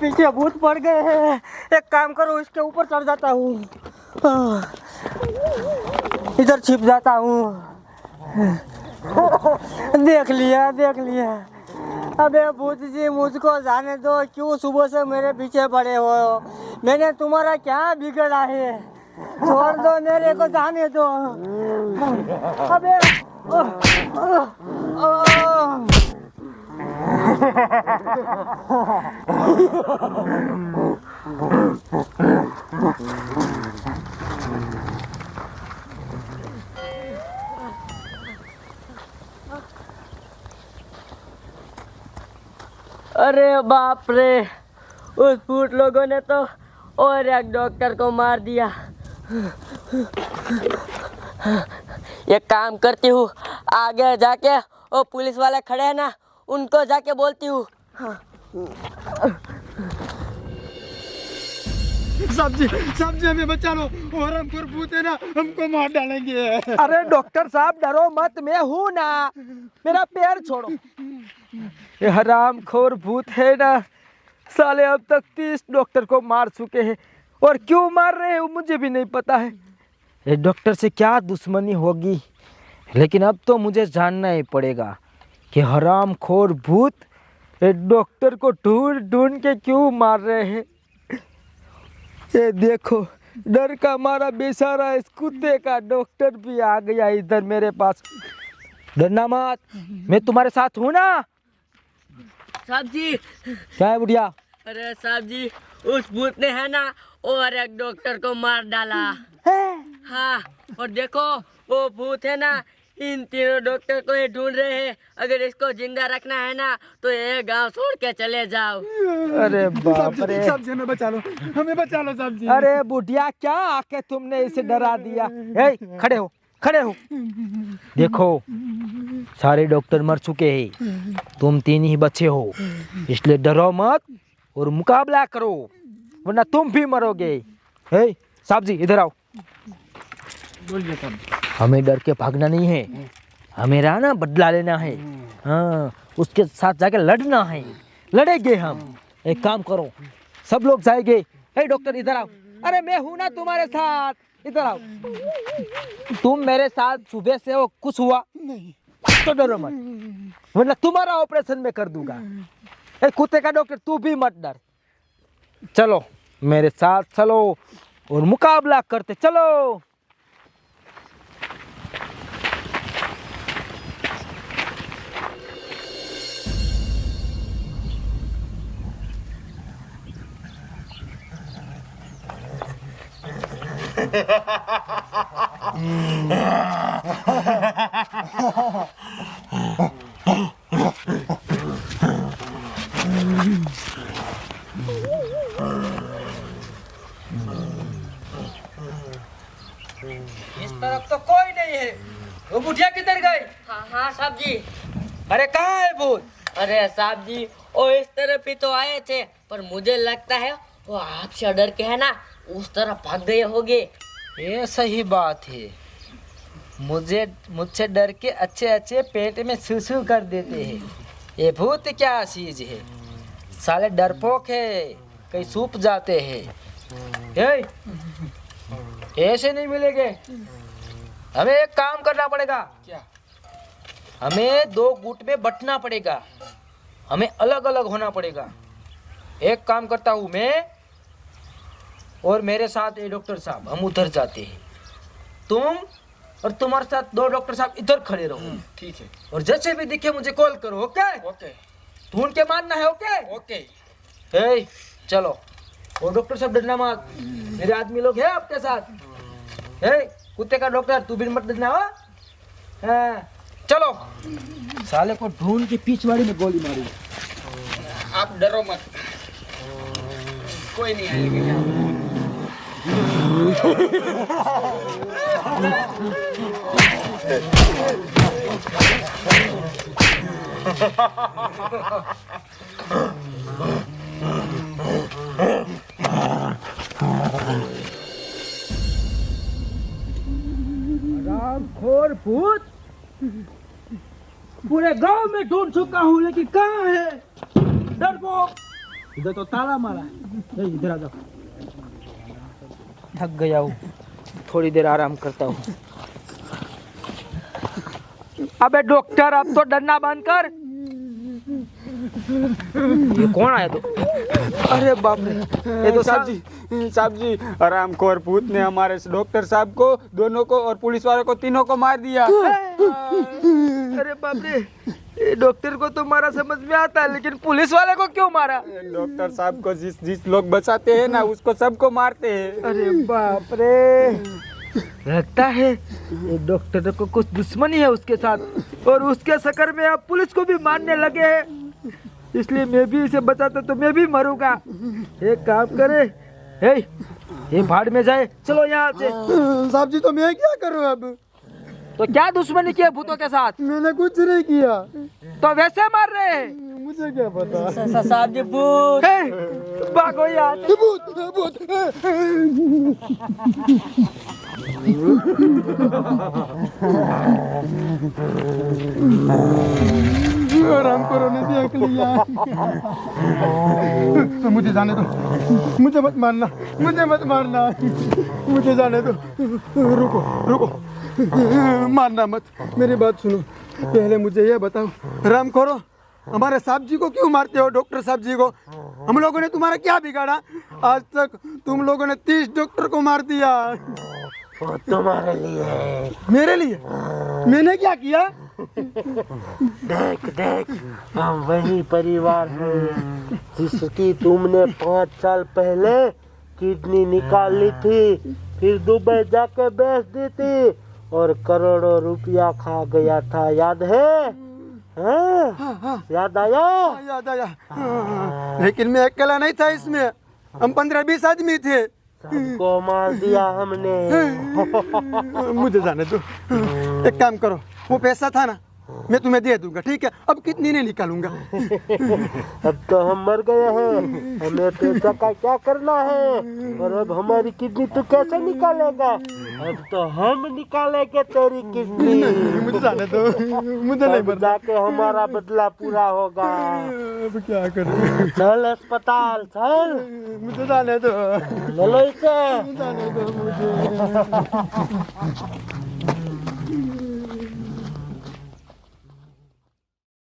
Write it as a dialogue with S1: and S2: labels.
S1: पीछे भूत पड़ गए हैं। एक काम करो, इसके ऊपर चढ़ जाता हूँ, इधर छिप जाता हूँ। देख लिया देख लिया। अबे भूत जी मुझको जाने दो, क्यों सुबह से मेरे पीछे पड़े हो? मैंने तुम्हारा क्या बिगड़ा है? छोड़ दो, मेरे को जाने दो। अबे
S2: अरे बाप रे, उस भूत लोगों ने तो और एक डॉक्टर को मार दिया। एक काम करती हूँ, आगे जाके वो पुलिस वाले खड़े हैं ना, उनको जाके बोलती हूँ।
S3: साहब जी हमें बचा लो, और हम भूत है ना, हमको मार डालेंगे।
S1: अरे डॉक्टर साहब डरो मत, मैं हूँ ना, मेरा पैर छोड़ो। ये हरामखोर भूत है ना, साले अब तक 30 डॉक्टर को मार चुके हैं, और क्यों मार रहे हैं मुझे भी नहीं पता है। ये डॉक्टर से क्या दुश्मनी होगी, लेकिन अब तो मुझे जानना ही पड़ेगा कि हरामखोर भूत ये डॉक्टर को ढूंढ ढूंढ के क्यों मार रहे हैं। ये देखो, डर का मारा बेचारा इस कुत्ते का डॉक्टर भी आ गया इधर मेरे पास। डरना मत, मैं तुम्हारे साथ हूँ ना।
S2: साहब जी।
S1: क्या है बुढ़िया?
S2: अरे साहब जी, उस भूत ने है ना और एक डॉक्टर को मार डाला। हाँ, और देखो वो भूत है ना, इन तीनों डॉक्टर को ये ढूंढ रहे हैं। अगर इसको जिंदा रखना है ना तो ये गांव छोड़ के चले जाओ।
S1: अरे बाप रे,
S3: साहब जी हमें बचा लो साहब जी।
S1: अरे बुढ़िया, क्या आके तुमने इसे डरा दिया? खड़े हो खड़े हो। देखो सारे डॉक्टर मर चुके हैं, तुम 3 ही बचे हो, इसलिए डरो मत और मुकाबला करो, वरना तुम भी मरोगे। साहब जी इधर आओ।
S3: बोलिए साहब जी।
S1: हमें डर के भागना नहीं है, हमें ना बदला लेना है। हाँ, उसके साथ जाके लड़ना है, लड़ेंगे हम। एक काम करो, सब लोग जाएंगे। डॉक्टर इधर आओ। अरे मैं हूं ना तुम्हारे साथ, इधर आओ। तुम मेरे साथ सुबह से हो, कुछ हुआ
S3: नहीं
S1: तो डरो मत, वरना तुम्हारा ऑपरेशन मैं कर दूंगा। कुत्ते का डॉक्टर तू भी मत डर। चलो मेरे साथ चलो और मुकाबला करते चलो। इस तरफ तो कोई नहीं है। वो बुढ़िया किधर गई?
S2: हाँ साहब जी।
S1: अरे कहाँ है भूत?
S2: अरे साहब जी, वो इस तरफ ही तो आए थे, पर मुझे लगता है वो आपसे डर के है ना उस तरफ भाग गए होंगे।
S1: ये सही बात है, मुझसे डर के अच्छे अच्छे पेट में सुसु कर देते हैं। ये भूत क्या चीज है, साले डरपोक है, कहीं सूप जाते हैं। ऐसे नहीं मिलेंगे, हमें एक काम करना पड़ेगा।
S3: क्या?
S1: हमें 2 गुट में बंटना पड़ेगा, हमें अलग अलग होना पड़ेगा। एक काम करता हूँ मैं और मेरे साथ ये डॉक्टर साहब, हम उधर जाते हैं, तुम और तुम्हारे साथ 2 डॉक्टर साहब इधर खड़े रहो।
S3: ठीक है।
S1: और जैसे भी दिखे मुझे कॉल करो। ओके
S3: ओके
S1: ढूंढ के मारना है। Okay
S3: okay.
S1: चलो। और डॉक्टर साहब डरना मत, मेरे आदमी लोग हैं आपके साथ। कुत्ते का डॉक्टर तू भी मत डरना। हाँ, चलो। साले को ढूंढ के पिछवाड़ी में गोली मारी।
S3: आप डरो मत, कोई नहीं आएगा यहाँ।
S1: हरामखोर भूत, पूरे गांव में ढूंढ चुका हूँ लेकिन कहाँ है डरपोक? इधर तो ताला मारा है। इधर आ जाओ। थक गया हूँ, थोड़ी देर आराम करता हूँ। अबे डॉक्टर, अब तो डरना बंद कर। ये कौन आया तो? अरे बाप रे, ये तो
S3: साहब जी हरामखोर भूत ने हमारे डॉक्टर साहब को, दोनों को और पुलिस वालों को, तीनों को मार दिया।
S1: अरे बाप रे, ये डॉक्टर को तो मारा समझ में आता है, लेकिन पुलिस वाले को क्यों मारा?
S3: डॉक्टर साहब को जिस लोग बचाते हैं ना, उसको सबको मारते हैं।
S1: अरे बाप रे, लगता है ये डॉक्टर को कुछ दुश्मनी है उसके साथ, और उसके चक्कर में अब पुलिस को भी मारने लगे हैं। इसलिए मैं भी इसे बचाता तो मैं भी मरूंगा। एक काम करे, ये भाड़ में जाए, चलो यहाँ से।
S3: साहब जी तो मैं क्या करूँ अब?
S1: तो क्या दुश्मनी की है भूतों के साथ?
S3: मैंने कुछ नहीं किया।
S1: तो वैसे मार रहे हैं?
S3: मुझे क्या पता।
S2: साहब जी भूत।
S1: भागो यार।
S3: भूत। आराम करो, ने देख लिया। मुझे जाने दो, मुझे मत मारना, मुझे जाने दो। रुको, मारना मत, मेरी बात सुनो। पहले मुझे ये बताओ, राम करो, हमारे साहब जी को क्यों मारते हो? डॉक्टर साहब जी को। हम लोगों ने तुम्हारा क्या बिगाड़ा? आज तक तुम लोगों ने 30 डॉक्टर को मार दिया।
S4: वो तुम्हारे लिए है।
S3: मेरे लिए? मैंने क्या किया?
S4: देख, हम वही परिवार हैं जिसकी तुमने 5 साल पहले किडनी निकाल ली थी, फिर दुबई जाके बेच दी थी और करोड़ों रुपया खा गया था, याद है? हाँ। याद आया?
S3: याद आया। लेकिन मैं अकेला नहीं था इसमें, हम 15-20 आदमी थे।
S4: सबको मार दिया हमने।
S3: मुझे जाने दो। एक काम करो, वो पैसा था ना, मैं तुम्हें दे दूंगा, ठीक है? अब कितनी नहीं निकालूंगा।
S4: अब तो हम मर गए हैं, हमें पैसा का क्या करना है? और अब हमारी किडनी तू कैसे निकालेगा? अब तो हम निकालेंगे तेरी किडनी।
S3: मुझे जाने दो, मुझे नहीं
S4: तब जाके हमारा बदला पूरा होगा।
S3: अब क्या करूं?
S4: चल अस्पताल चल।
S3: मुझे जाने दो,
S4: ले लो इसे।
S3: जाने दो मुझे।